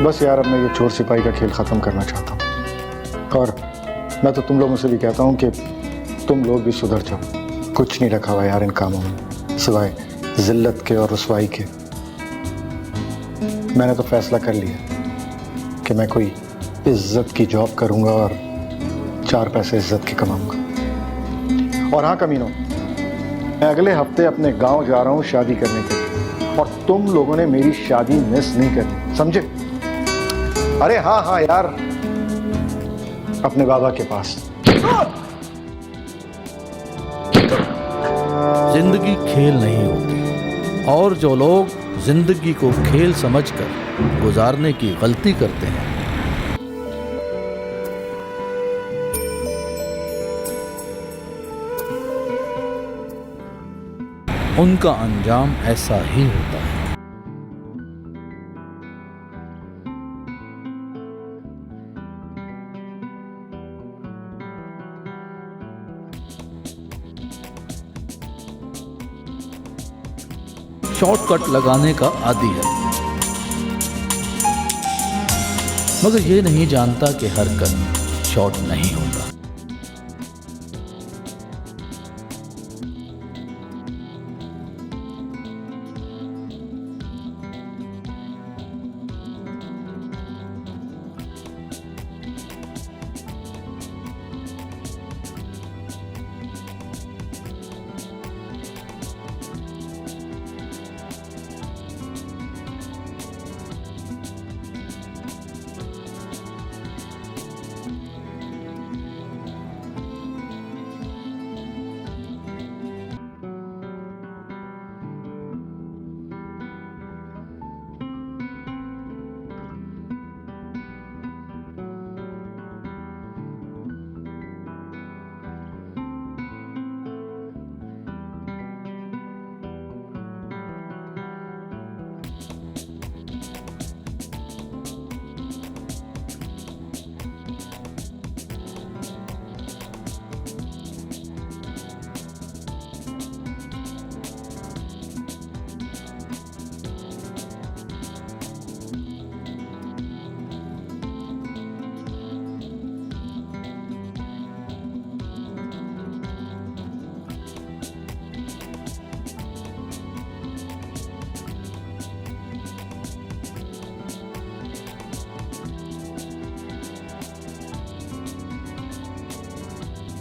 बस यार अब मैं ये चोर सिपाही का खेल ख़त्म करना चाहता हूँ, और मैं तो तुम लोगों से भी कहता हूँ कि तुम लोग भी सुधर जाओ। कुछ नहीं रखा हुआ यार इन कामों में सिवाय जिल्लत के और रुसवाई के। मैंने तो फैसला कर लिया कि मैं कोई इज्जत की जॉब करूँगा और 4 पैसे इज्जत के कमाऊँगा। और हाँ कमीनों, मैं अगले हफ्ते अपने गांव जा रहा हूँ शादी करने के लिए, और तुम लोगों ने मेरी शादी मिस नहीं करनी, समझे? अरे हाँ हाँ यार, अपने बाबा के पास। जिंदगी खेल नहीं होती, और जो लोग जिंदगी को खेल समझकर गुजारने की गलती करते हैं उनका अंजाम ऐसा ही होता है। शॉर्टकट लगाने का आदी है, मगर ये नहीं जानता कि हर कदम शॉर्ट नहीं होता।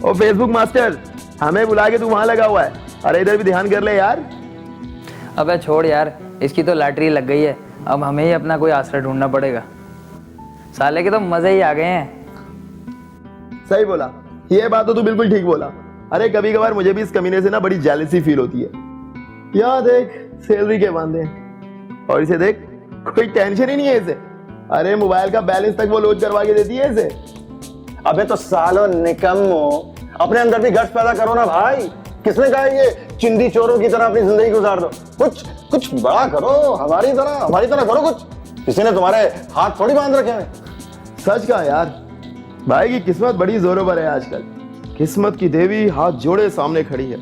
ओ फेसबुक मास्टर, हमें बुला के तू वहां लगा हुआ है। अरे इधर भी ध्यान कर ले यार। अबे छोड़ यार, इसकी तो लॉटरी लग गई है। अब हमें ही अपना कोई आसरा ढूंढना पड़ेगा। साले के तो मजे ही आ गए हैं। सही बोला, ये बात तो तू बिल्कुल ठीक बोला। अरे कभी कभार मुझे भी इस कमीने से ना बड़ी जेलसी फील होती है। यहाँ देख सैलरी के बांधे हैं, और इसे देख कोई टेंशन ही नहीं है इसे। अरे मोबाइल का बैलेंस तक वो लोड करवा के देती है इसे। अबे तो सालो निकम्मो, अपने अंदर भी गट्स पैदा करो ना भाई। किसने कहा ये चिंदी चोरों की तरह अपनी जिंदगी गुजार दो? कुछ बड़ा करो, हमारी तरह करो कुछ। किसी ने तुम्हारे हाथ थोड़ी बांध रखे हैं। सच कहा यार, भाई की किस्मत बड़ी जोरों पर है आजकल। किस्मत की देवी हाथ जोड़े सामने खड़ी है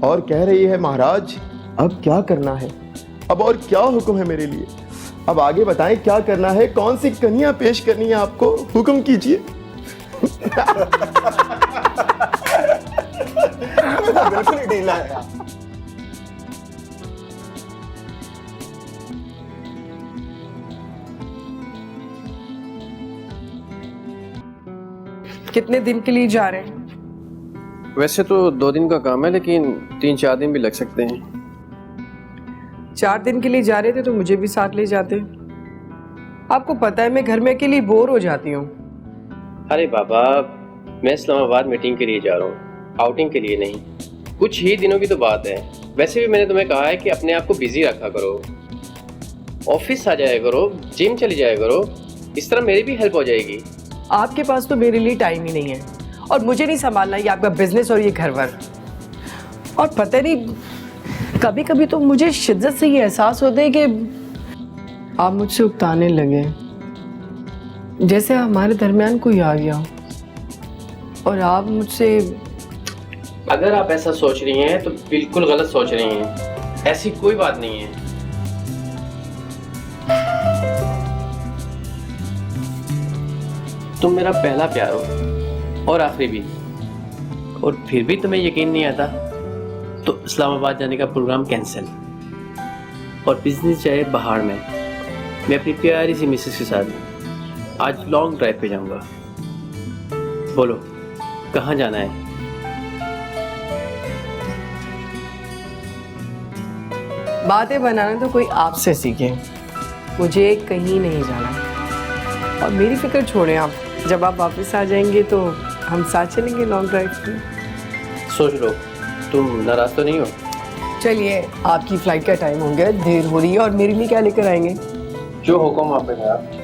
और कह रही है, महाराज अब क्या करना है, अब और क्या हुक्म है मेरे लिए? अब आगे बताएं क्या करना है, कौन सी कन्या पेश करनी है आपको, हुक्म कीजिए। बिल्कुल ही ढीला है यार। कितने दिन के लिए जा रहे हैं? वैसे तो 2 दिन का काम है, लेकिन 3-4 दिन भी लग सकते हैं। 4 दिन के लिए जा रहे थे तो मुझे भी साथ ले जाते। आपको पता है मैं घर में अकेली बोर हो जाती हूँ। अरे बाबा, मैं इस्लामाबाद मीटिंग के लिए जा रहा हूँ, आउटिंग के लिए नहीं। कुछ ही दिनों की तो बात है। वैसे भी मैंने तुम्हें कहा है कि अपने आप को बिजी रखा करो, ऑफिस आ जाया करो, जिम चली जाया करो। इस तरह मेरी भी हेल्प हो जाएगी। आपके पास तो मेरे लिए टाइम ही नहीं है, और मुझे नहीं संभालना ये आपका बिजनेस और ये घर वर। और पता नहीं, कभी कभी तो मुझे शिद्दत से ये एहसास होता है कि आप मुझसे उकताने लगे, जैसे हमारे दरमियान कोई आ गया और आप मुझसे। अगर आप ऐसा सोच रही हैं तो बिल्कुल गलत सोच रही हैं। ऐसी कोई बात नहीं है। तुम मेरा पहला प्यार हो और आखिरी भी, और फिर भी तुम्हें यकीन नहीं आता तो इस्लामाबाद जाने का प्रोग्राम कैंसिल, और बिजनेस जाए बाहर में। मैं अपनी प्यारी सी मिसेस के साथ आज लॉन्ग ड्राइव पे जाऊंगा। बोलो कहाँ जाना है? बातें बनाना तो कोई आपसे सीखे, मुझे कहीं नहीं जाना। और मेरी फिक्र छोड़ें आप, जब आप वापस आ जाएंगे तो हम साथ चलेंगे लॉन्ग ड्राइव पे। सोच लो, तुम नाराज तो नहीं हो? चलिए, आपकी फ्लाइट का टाइम हो गया, देर हो रही है, और मेरे लिए क्या लेकर आएंगे? जो हुक्म आप है।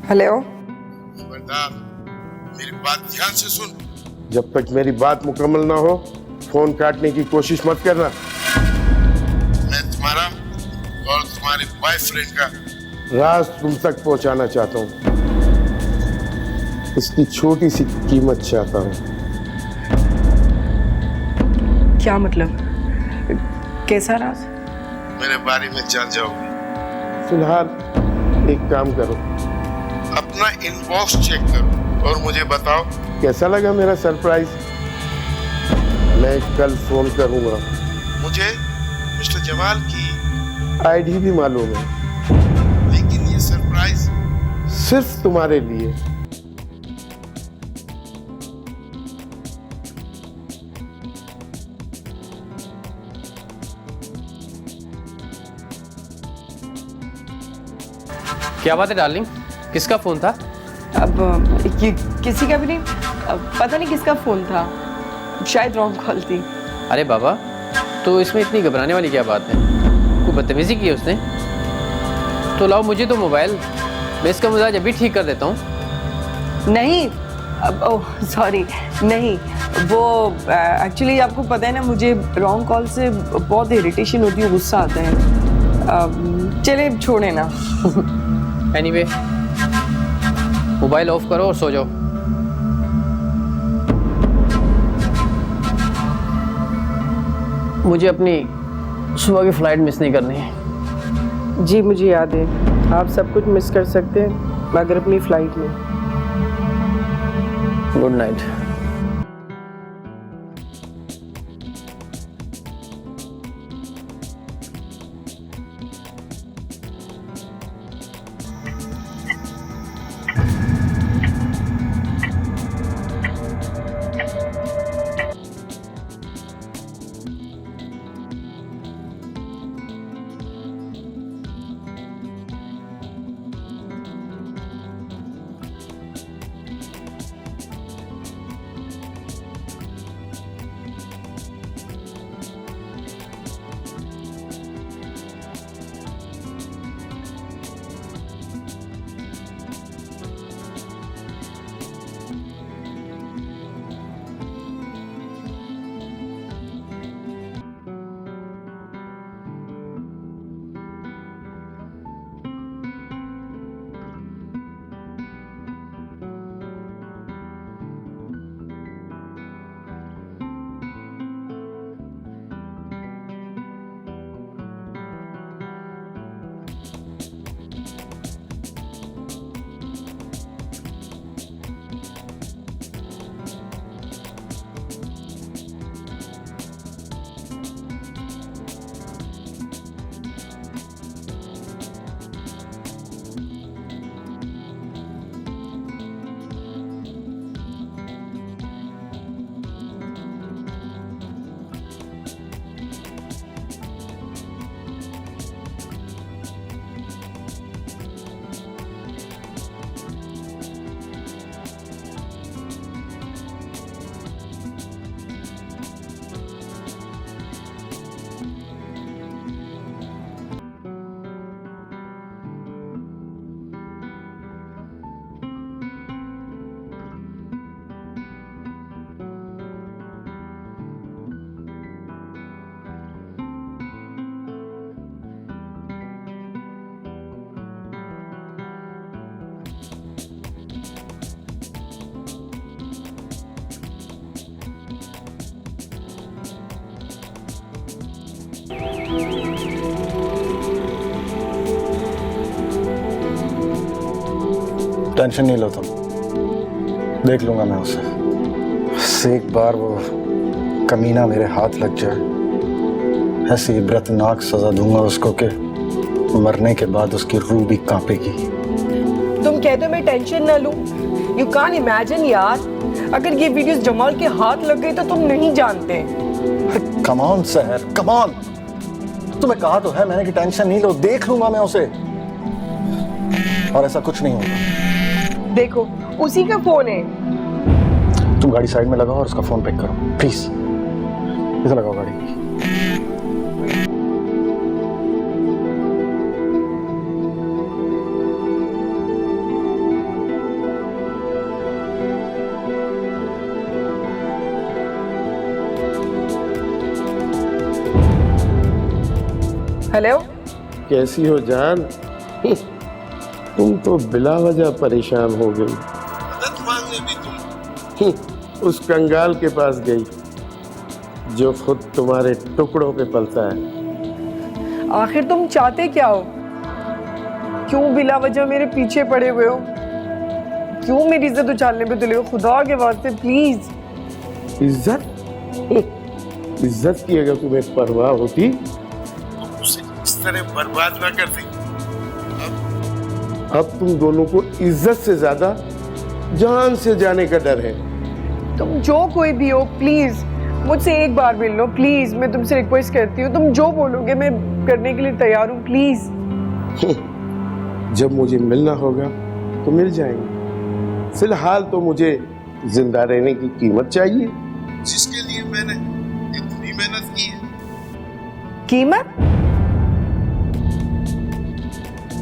हेलो, खबरदार, मेरी बात ध्यान से सुन। जब तक मेरी बात मुकम्मल ना हो फोन काटने की कोशिश मत करना। मैं तुम्हारा और तुम्हारे बॉयफ्रेंड का राज तुम तक पहुंचाना चाहता हूं। इसकी छोटी सी कीमत चाहता हूं। क्या मतलब? कैसा राज? मेरे बारे में जान जाओगे। फिलहाल एक काम करो, अपना इनबॉक्स चेक करो और मुझे बताओ कैसा लगा मेरा सरप्राइज। मैं कल फोन करूंगा। मुझे मिस्टर जमाल की आईडी भी मालूम है, लेकिन ये सरप्राइज सिर्फ तुम्हारे लिए। क्या बात है डार्लिंग, किसका फोन था? अब किसी का भी नहीं, पता नहीं किसका फोन था, शायद रॉन्ग कॉल थी। अरे बाबा, तो इसमें इतनी घबराने वाली क्या बात है? कोई बदतमीजी की है उसने? तो लाओ मुझे तो मोबाइल, मैं इसका मिजाज अभी ठीक कर देता हूँ। नहीं, ओह सॉरी, नहीं वो एक्चुअली आपको पता है ना, मुझे रॉन्ग कॉल से बहुत इरिटेशन होती है, गुस्सा आता है। चले छोड़े ना। एनीवे, मोबाइल ऑफ करो और सो जाओ। मुझे अपनी सुबह की फ्लाइट मिस नहीं करनी है। जी मुझे याद है, आप सब कुछ मिस कर सकते हैं मगर अपनी फ्लाइट में। Good night. टेंशन नहीं लो तुम, देख लूंगा मैं उसे। बस एक बार वो कमीना मेरे हाथ लग जाए, ऐसी इबरतनाक सजा दूंगा उसको कि मरने के बाद उसकी रूह भी कांपेगी। तुम कहते हो मैं टेंशन ना लूं? यू कांट इमेजिन यार, अगर ये वीडियोस जमाल के हाथ लग गई तो तुम नहीं जानते। कम ऑन सहर, कम ऑन। तुम्हें कहा तो है मैंने कि टेंशन नहीं लो, देख लूंगा मैं उसे, और ऐसा कुछ नहीं होगा। देखो उसी का फोन है। तुम गाड़ी साइड में लगाओ और उसका फोन पिक करो प्लीज। इधर लगाओ गाड़ी। हेलो, कैसी हो जान? तुम तो बिला वजह परेशान हो गई। मदद मांगने भी तुम उस कंगाल के पास गई जो खुद तुम्हारे टुकड़ों पे पलता है। आखिर तुम चाहते क्या हो? क्यों बिला वजह मेरे पीछे पड़े हुए हो? क्यों मेरी इज्जत उछालने पे तुले हो? खुदा के वास्ते प्लीज। इज्जत इज्जत की अगर तुम्हें परवाह होती उसे इस तरह बर्बाद ना करती। अब तुम दोनों को इज्जत से ज्यादा जान से जाने का डर है। तुम जो कोई भी हो प्लीज मुझसे एक बार मिल लो प्लीज। मैं तुमसे रिक्वेस्ट करती हूँ, तुम जो बोलोगे मैं करने के लिए तैयार हूँ प्लीज। जब मुझे मिलना होगा तो मिल जाएंगे। फिलहाल तो मुझे जिंदा रहने की कीमत चाहिए, जिसके लिए मैंने इतनी मेहनत की है। कीमत?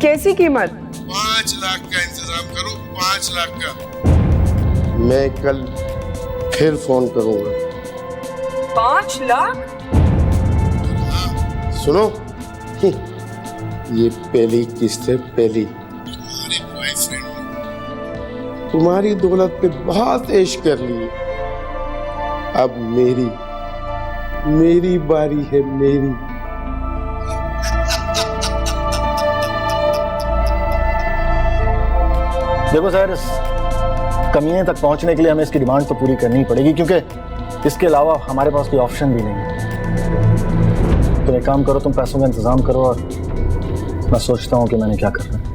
कैसी कीमत? 5 लाख का इंतजाम करो, 5 लाख का। मैं कल फिर फोन करूंगा। 5 लाख? सुनो, ये पहली किस्त है, पहली। तुम्हारे बॉयफ्रेंड ने तुम्हारी दौलत पे बहुत ऐश कर ली, अब मेरी बारी है, मेरी। देखो सर, इस कमीने तक पहुंचने के लिए हमें इसकी डिमांड तो पूरी करनी ही पड़ेगी, क्योंकि इसके अलावा हमारे पास कोई ऑप्शन भी नहीं है। तो एक काम करो, तुम पैसों का इंतजाम करो और मैं सोचता हूँ कि मैंने क्या करना है।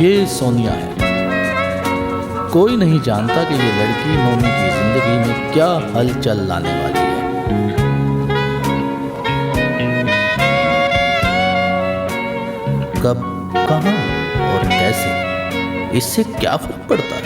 ये सोनिया है। कोई नहीं जानता कि ये लड़की मोमी की जिंदगी में क्या हलचल लाने वाली है। कब, कहां और कैसे, इससे क्या फर्क पड़ता है?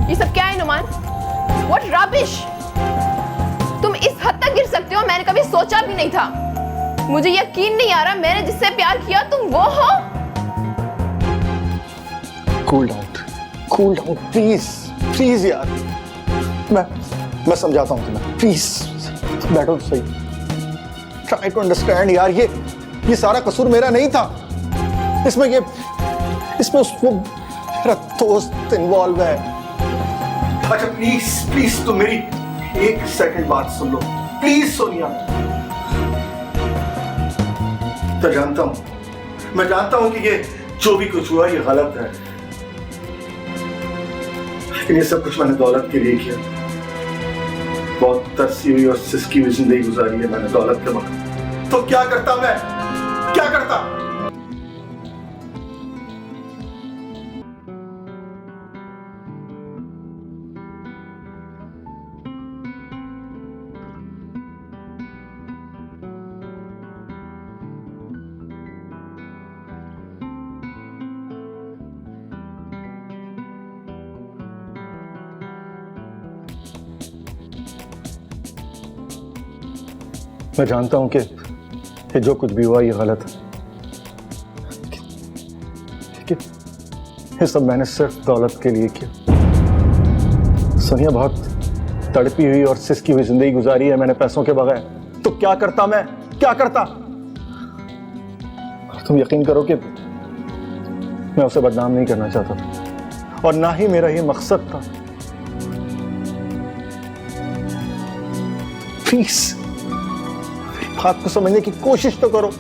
ये सब क्या है नुमान? What rubbish! तुम इस हद तक गिर सकते हो मैंने कभी सोचा भी नहीं था। मुझे यकीन नहीं आ रहा मैंने जिससे प्यार किया तुम वो हो। कूल डाउन प्लीज प्लीज यार, मैं समझाता हूँ तुम्हें, प्लीज बैठो तो सही। ट्राई टू अंडरस्टैंड यार, ये सारा कसूर मेरा नहीं था। इसमें उसको मेरा दोस्त इन्वॉल्व है। अच्छा प्लीज तुम मेरी एक सेकंड बात सुन लो प्लीज सोनिया। मैं जानता हूं कि ये जो भी कुछ हुआ ये गलत है, लेकिन ये सब कुछ मैंने दौलत के लिए किया। बहुत तरसी हुई और सिसकी हुई जिंदगी गुजारी है मैंने दौलत के मगर। तो क्या करता मैं, क्या करता? मैं जानता हूं कि ये जो कुछ भी हुआ ये गलत है, लेकिन ये सब मैंने सिर्फ दौलत के लिए किया। सोनिया बहुत तड़पी हुई और सिसकी हुई जिंदगी गुजारी है मैंने पैसों के बगैर। तो क्या करता मैं, क्या करता? तुम यकीन करो कि मैं उसे बदनाम नहीं करना चाहता था और ना ही मेरा ये मकसद था। प्लीज बात को समझने की कोशिश तो करो,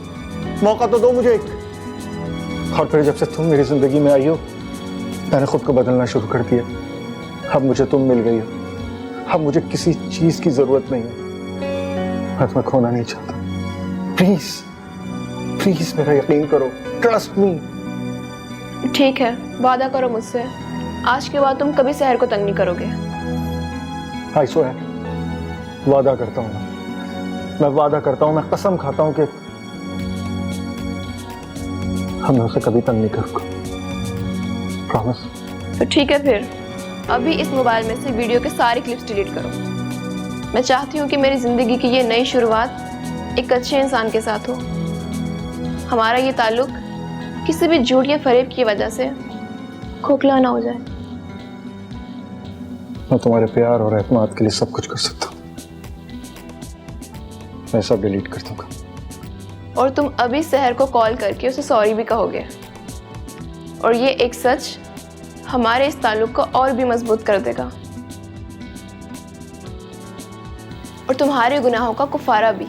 मौका तो दो मुझे एक। और फिर जब से तुम मेरी जिंदगी में आई हो मैंने खुद को बदलना शुरू कर दिया। अब मुझे तुम मिल गई हो, अब मुझे किसी चीज की जरूरत नहीं है। मैं तुम्हें खोना नहीं चाहता। प्लीज प्लीज मेरा यकीन करो, ट्रस्ट मी। ठीक है, वादा करो मुझसे, आज के बाद तुम कभी शहर को तंग नहीं करोगे। आई स्वेयर, वादा करता हूँ मैं वादा करता हूं, मैं कसम खाता हूं कि हम उसे कभी तंग नहीं करूंगा। प्रॉमिस। तो ठीक है, फिर अभी इस मोबाइल में से वीडियो के सारे क्लिप्स डिलीट करो। मैं चाहती हूँ कि मेरी जिंदगी की ये नई शुरुआत एक अच्छे इंसान के साथ हो। हमारा ये ताल्लुक किसी भी झूठ या फरेब की वजह से खोखला ना हो जाए। मैं तुम्हारे प्यार और एतमाद के लिए सब कुछ कर सकता हूँ। मैं सब डिलीट कर दूंगा। और तुम अभी शहर को कॉल करके उसे सॉरी भी कहोगे। और ये एक सच हमारे इस ताल्लुक को और भी मजबूत कर देगा और तुम्हारे गुनाहों का कुफारा भी।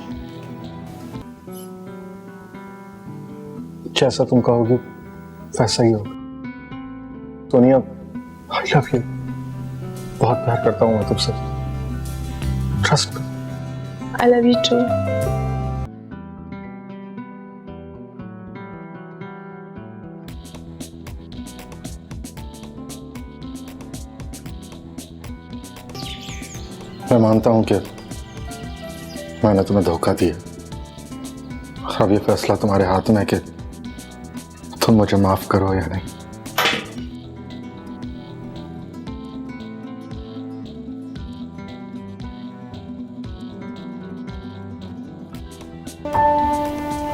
जैसा तुम कहोगे वैसा ही होगा। Sonia, I love you. बहुत प्यार करता हूँ मैं तुमसे। Trust me. I love you too. मैं मानता हूं कि मैंने तुम्हें धोखा दिया। अब ये फैसला तुम्हारे हाथ में है कि तुम मुझे माफ करो या नहीं।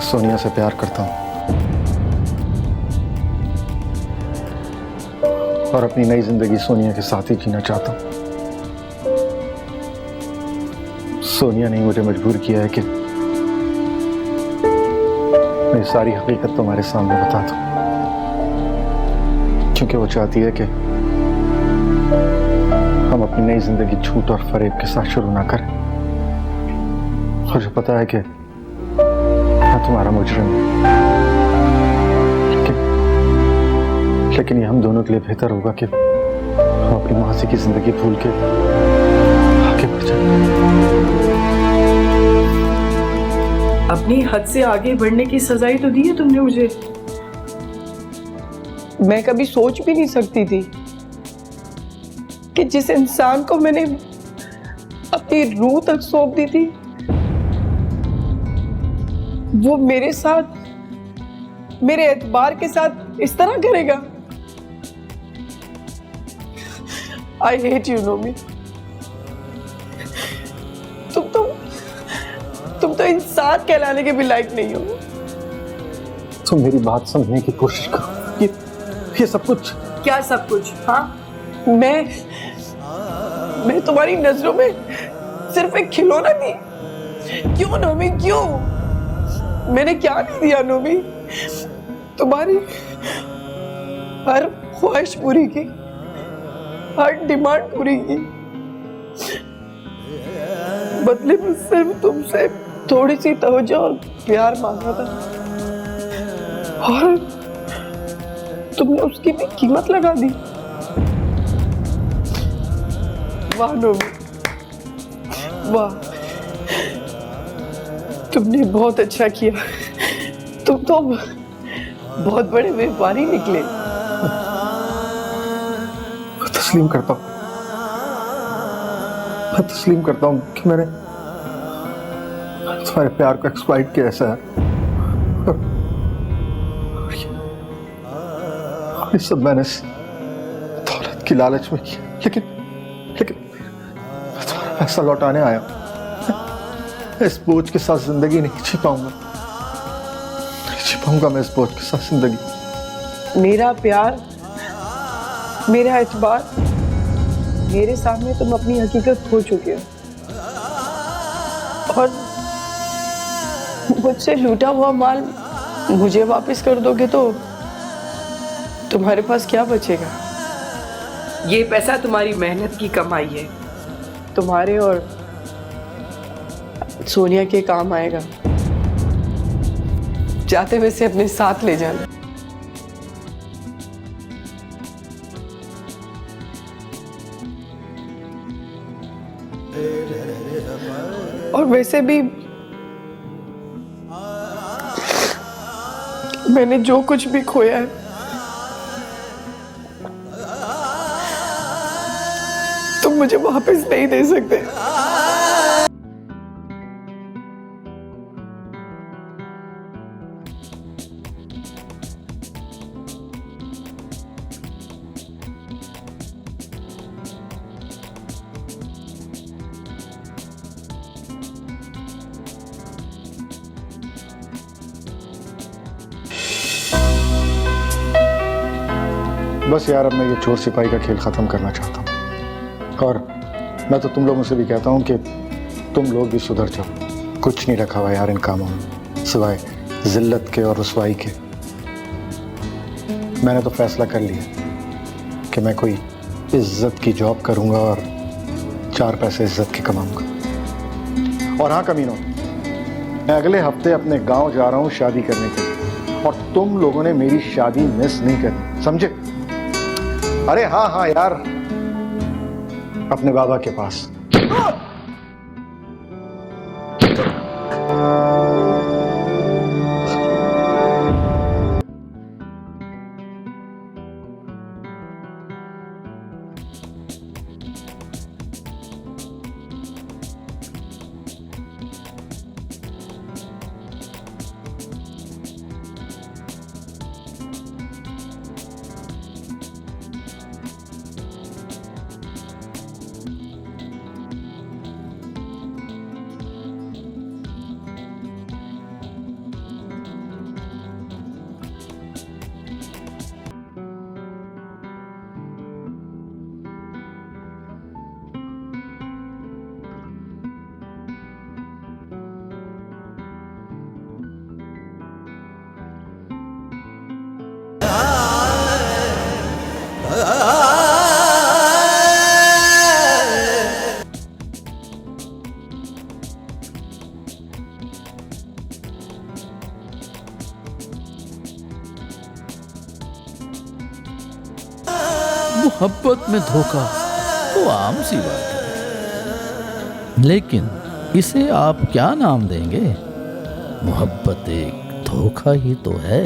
सोनिया से प्यार करता हूं और अपनी नई जिंदगी सोनिया के साथ ही जीना चाहता हूं। सोनिया ने मुझे मजबूर किया है कि मैं सारी हकीकत तुम्हारे सामने बता दूं, क्योंकि वो चाहती है कि हम अपनी नई जिंदगी झूठ और फरेब के साथ शुरू ना करें। मुझे पता है कि मैं तुम्हारा मुजरिम हूं, लेकिन ये हम दोनों के लिए बेहतर होगा कि हम अपनी मासी की जिंदगी भूल के आगे बढ़ जाए। अपनी हद से आगे बढ़ने की सजाई तो दी है तुमने मुझे। मैं कभी सोच भी नहीं सकती थी कि जिस इंसान को मैंने अपनी रूह तक सौंप दी थी वो मेरे साथ, मेरे एतबार के साथ इस तरह करेगा। I hate you, Nomi. तुम तो इंसान कहलाने के भी लायक नहीं हो। तुम मेरी बात समझने की कोशिश करो। ये सब कुछ क्या सब कुछ? हाँ, मैं तुम्हारी नजरों में सिर्फ एक खिलौना थी। क्यों नोमी, क्यों? मैंने क्या नहीं दिया नोमी? तुम्हारी हर ख्वाहिश पूरी की, हर डिमांड पूरी की। बदले में सिर्फ तुमसे थोड़ी सी तवज्जो और प्यार मांगा था और तुमने उसकी भी कीमत लगा दी। वाह नोमी, वाह। तुमने बहुत अच्छा किया। तुम तो बहुत बड़े व्यापारी निकले। तस्लीम करता हूँ, मैं तस्लीम करता हूँ कि मैंने तुम्हारे प्यार को एक्सप्लॉइट किया ऐसा है। और ये सब मैंने दौलत की लालच में किया, लेकिन मैं तुम्हारा पैसा लौटाने आया हूं। इस बोझ के साथ जिंदगी नहीं जी पाऊंगा मैं इस बोझ के साथ जिंदगी। मेरा प्यार, मेरा एतबार, मेरे सामने तुम अपनी हकीकत खो चुके हो और मुझसे लूटा हुआ माल मुझे वापस कर दोगे तो तुम्हारे पास क्या बचेगा? ये पैसा तुम्हारी मेहनत की कमाई है, तुम्हारे और सोनिया के काम आएगा। जाते हुए से अपने साथ ले जाना। और वैसे भी मैंने जो कुछ भी खोया है तुम मुझे वापस नहीं दे सकते। बस यार, अब मैं ये चोर सिपाही का खेल ख़त्म करना चाहता हूँ। और मैं तो तुम लोगों से भी कहता हूँ कि तुम लोग भी सुधर जाओ। कुछ नहीं रखा हुआ यार इन कामों में सिवाय जिल्लत के और रुसवाई के। मैंने तो फैसला कर लिया कि मैं कोई इज्जत की जॉब करूँगा और 4 पैसे इज्जत के कमाऊँगा। और हाँ कमीनों, मैं अगले हफ्ते अपने गांव जा रहा हूँ शादी करने के लिए, और तुम लोगों ने मेरी शादी मिस नहीं करनी, समझे? अरे हाँ हाँ यार, अपने बाबा के पास। मोहब्बत में धोखा तो आम सी बात है, लेकिन इसे आप क्या नाम देंगे? मोहब्बत एक धोखा ही तो है।